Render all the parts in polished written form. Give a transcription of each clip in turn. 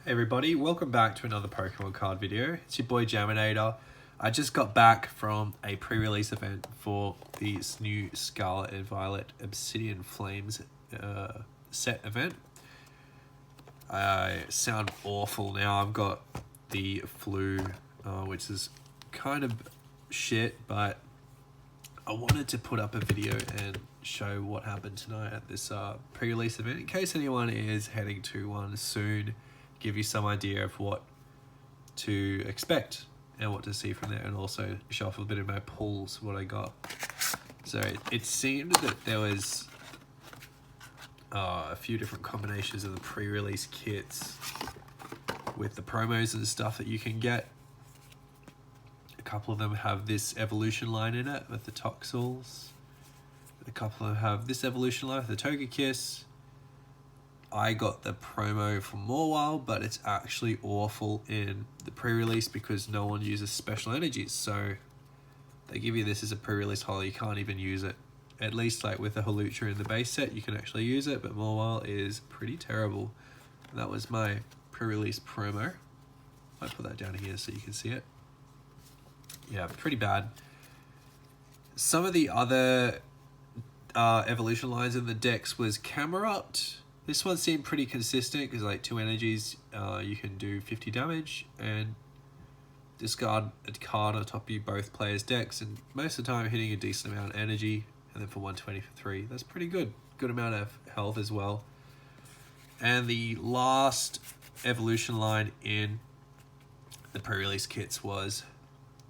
Hey everybody, welcome back to another Pokemon card video. It's your boy Jaminator. I just got back from a pre-release event for this new Scarlet and Violet Obsidian Flames set event. I sound awful now. I've got the flu, which is kind of shit, but I wanted to put up a video and show what happened tonight at this pre-release event in case anyone is heading to one soon. Give you some idea of what to expect and what to see from there, and also show off a bit of my pulls, what I got. So it seemed that there was a few different combinations of the pre-release kits with the promos and stuff that you can get. A couple of them have this evolution line in it with the Toxels. A couple of them have this evolution line with the Togekiss. I got the promo from Morwile, but it's actually awful in the pre-release because no one uses special energies. So they give you this as a pre-release holo, you can't even use it. At least like with the Halucha in the base set, you can actually use it, but Morwile is pretty terrible. And that was my pre-release promo. I'll put that down here so you can see it. Yeah, pretty bad. Some of the other evolution lines in the decks was Camerupt. This one seemed pretty consistent because like 2 energies, you can do 50 damage and discard a card on top of you both players' decks, and most of the time hitting a decent amount of energy, and then for 120 for 3. That's pretty good. Good amount of health as well. And the last evolution line in the pre-release kits was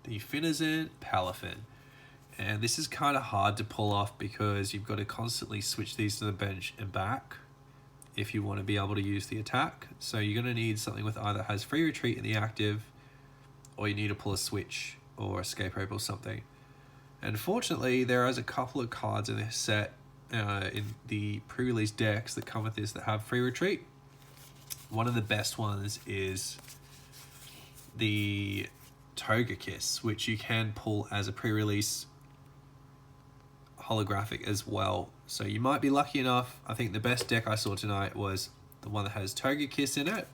the Finazan Palafin. And this is kind of hard to pull off because you've got to constantly switch these to the bench and back if you want to be able to use the attack. So you're going to need something with either has free retreat in the active, or you need to pull a switch or escape rope or something. And fortunately, there is a couple of cards in this set in the pre-release decks that come with this that have free retreat. One of the best ones is the Togekiss, which you can pull as a pre-release holographic as well. So you might be lucky enough. I think the best deck I saw tonight was the one that has Togekiss in it,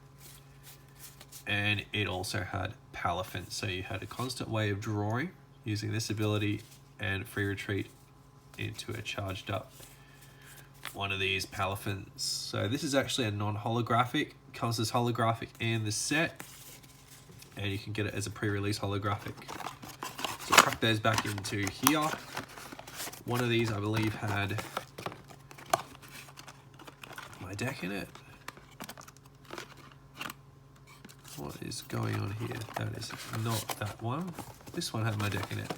and it also had Palafin. So you had a constant way of drawing using this ability and free retreat into a charged up one of these Palafins. So this is actually a non-holographic. It comes as holographic in the set, and you can get it as a pre-release holographic. So crack those back into here. One of these, I believe, had my deck in it. What is going on here? That is not that one. This one had my deck in it.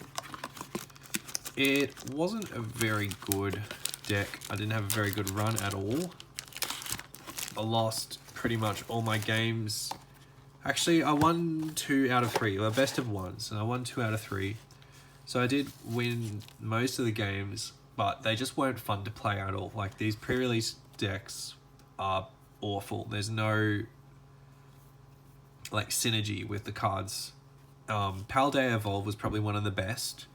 It wasn't a very good deck. I didn't have a very good run at all. I lost pretty much all my games. Actually, I won 2 out of 3. Well, best of ones, and I won 2 out of 3. So I did win most of the games, but they just weren't fun to play at all. Like, these pre-release decks are awful. There's no like synergy with the cards. Paldea Evolve was probably one of the best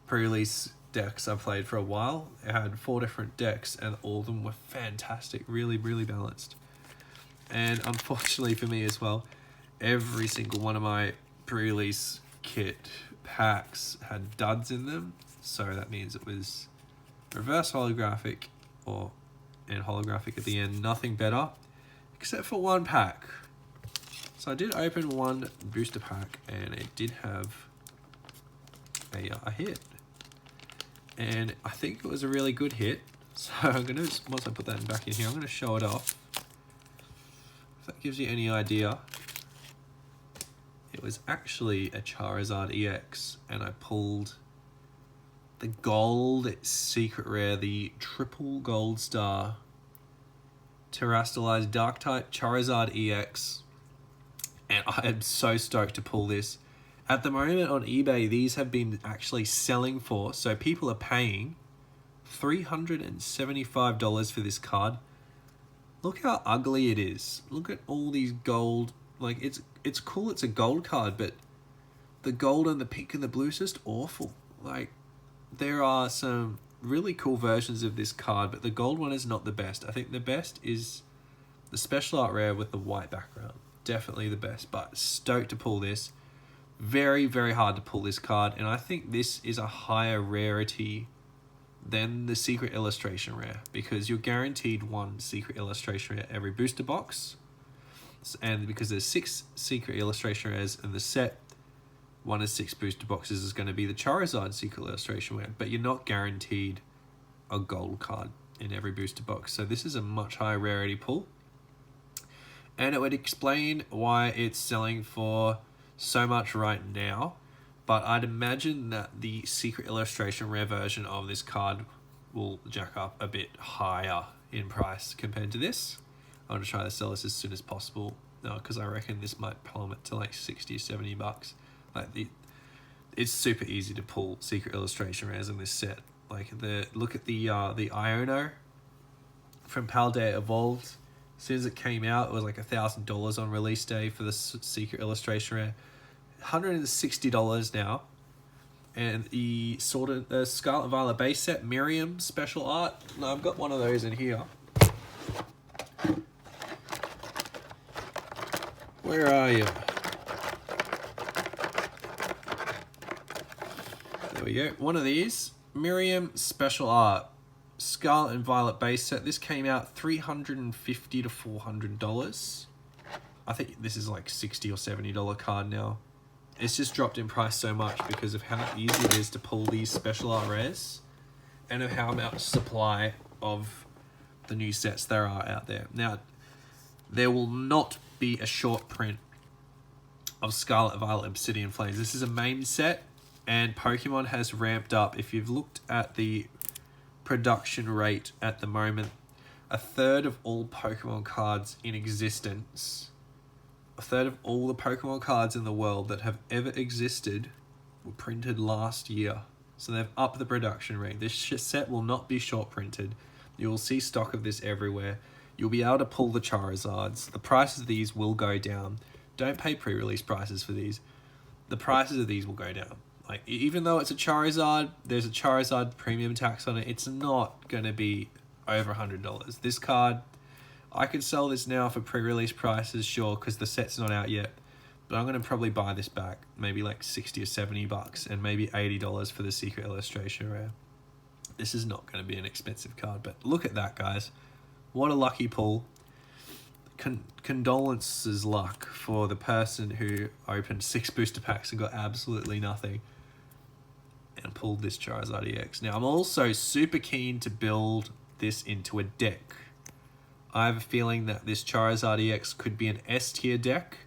pre-release decks I've played for a while. It had 4 different decks and all of them were fantastic, really, really balanced. And unfortunately for me as well, every single one of my pre-release kit packs had duds in them, so that means it was reverse holographic and holographic at the end. Nothing better except for one pack. So I did open one booster pack and it did have a hit, and I think it was a really good hit. So I'm gonna, once I put that back in here, I'm gonna show it off. If that gives you any idea, it was actually a Charizard EX, and I pulled the gold secret rare, the triple gold star terrestrialized dark type Charizard EX, and I am so stoked to pull this. At the moment on eBay, these have been actually selling for, so people are paying $375 for this card. Look how ugly it is. Look at all these gold. Like, it's cool, it's a gold card, but the gold and the pink and the blue is just awful. Like, there are some really cool versions of this card, but the gold one is not the best. I think the best is the special art rare with the white background. definitely the best, but stoked to pull this. Very, very hard to pull this card, and I think this is a higher rarity than the Secret Illustration Rare, because you're guaranteed one Secret Illustration Rare every booster box, and because there's 6 Secret Illustration Rares in the set, 1 of 6 booster boxes is going to be the Charizard Secret Illustration Rare, but you're not guaranteed a gold card in every booster box, so this is a much higher rarity pull, and it would explain why it's selling for so much right now. But I'd imagine that the Secret Illustration Rare version of this card will jack up a bit higher in price compared to this. I'm going to try to sell this as soon as possible, because I reckon this might plummet to like 60 or 70 bucks. It's super easy to pull Secret Illustration Rares in this set. Look at the Iono from Paldea Evolved. As soon as it came out, it was like $1,000 on release day for the Secret Illustration Rare. $160 now. And the Scarlet Violet base set, Miriam special art. No, I've got one of those in here. Where are you? There we go. One of these. Miriam special art. Scarlet and Violet base set. This came out $350 to $400. I think this is like $60 or $70 card now. It's just dropped in price so much because of how easy it is to pull these special art rares and of how much supply of the new sets there are out there. Now, there will not be a short print of Scarlet Violet Obsidian Flames. This is a main set, and Pokemon has ramped up. If you've looked at the production rate at the moment, 1/3 of all Pokemon cards in existence, 1/3 of all the Pokemon cards in the world that have ever existed were printed last year. So they've upped the production rate. This set will not be short printed. You will see stock of this everywhere. You'll be able to pull the Charizards. The prices of these will go down. Don't pay pre-release prices for these. The prices of these will go down. Like, even though it's a Charizard, there's a Charizard premium tax on it. It's not going to be over $100. This card, I could sell this now for pre-release prices, sure, because the set's not out yet. But I'm going to probably buy this back, maybe like 60 or 70 bucks, and maybe $80 for the Secret Illustration Rare. This is not going to be an expensive card, but look at that, guys. What a lucky pull. Condolences luck for the person who opened 6 booster packs and got absolutely nothing and pulled this Charizard EX. Now, I'm also super keen to build this into a deck. I have a feeling that this Charizard EX could be an S tier deck,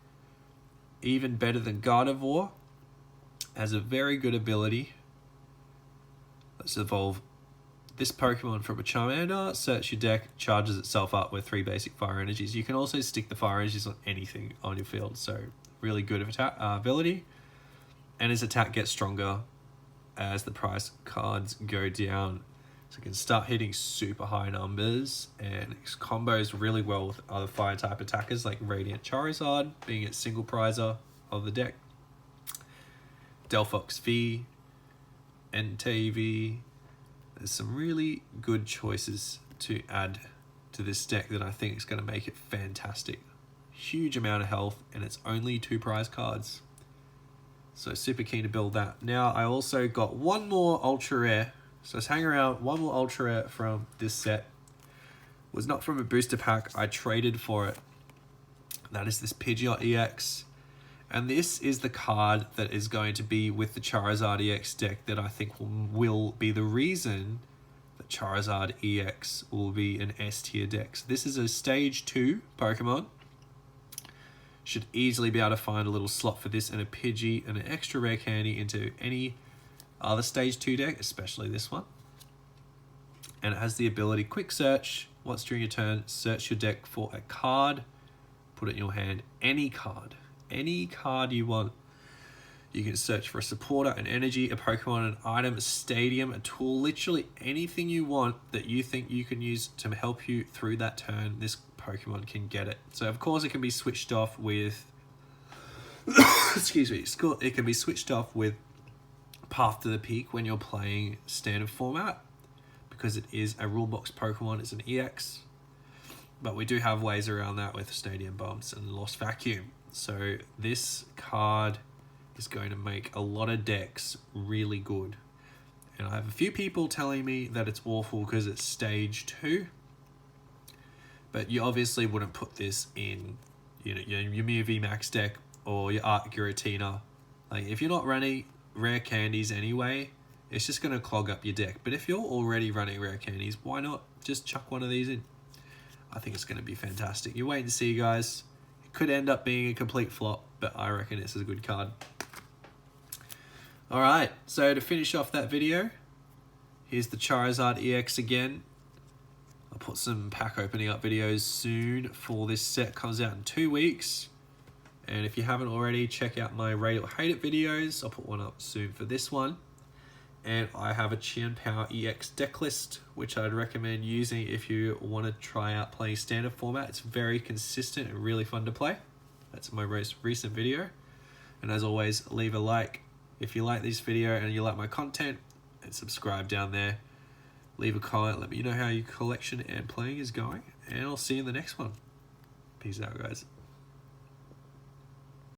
even better than Gardevoir. Has a very good ability. Let's evolve this Pokemon from a Charmander. Search your deck, charges itself up with 3 basic fire energies. You can also stick the fire energies on anything on your field, so really good ability. And his attack gets stronger as the price cards go down. So it can start hitting super high numbers, and it combos really well with other fire type attackers like Radiant Charizard, being its single prizer of the deck. Delphox V, Entei. There's some really good choices to add to this deck that I think is going to make it fantastic. Huge amount of health, and it's only 2 prize cards. So super keen to build that. Now, I also got one more ultra rare. So let's hang around. One more ultra rare from this set. It was not from a booster pack. I traded for it. That is this Pidgeot EX. And this is the card that is going to be with the Charizard EX deck that I think will be the reason that Charizard EX will be an S tier deck. So this is a stage 2 Pokemon. Should easily be able to find a little slot for this and a Pidgey and an extra rare candy into any other stage 2 deck, especially this one. And it has the ability quick search. Once during your turn, search your deck for a card, put it in your hand, any card you want. You can search for a supporter, an energy, a Pokemon, an item, a stadium, a tool, literally anything you want that you think you can use to help you through that turn. This Pokemon can get it. So of course it can be switched off with excuse me, it can be switched off with Path to the Peak when you're playing standard format, because it is a rule box Pokemon. It's an EX. But we do have ways around that with Stadium Bombs and Lost Vacuum. So this card is going to make a lot of decks really good. And I have a few people telling me that it's awful because it's stage 2. But you obviously wouldn't put this in, you know, your Mew VMAX deck or your Art Giratina. Like, if you're not running rare candies anyway, it's just going to clog up your deck. But if you're already running rare candies, why not just chuck one of these in? I think it's going to be fantastic. You wait and see, guys. It could end up being a complete flop, but I reckon this is a good card. Alright, so to finish off that video, here's the Charizard EX again. I'll put some pack opening up videos soon for this set. Comes out in 2 weeks. And if you haven't already, check out my Rate It or Hate It videos. I'll put one up soon for this one. And I have a Qian Power EX deck list, which I'd recommend using if you want to try out playing standard format. It's very consistent and really fun to play. That's my most recent video. And as always, leave a like if you like this video and you like my content, and subscribe down there. Leave a comment, let me know how your collection and playing is going, and I'll see you in the next one. Peace out, guys.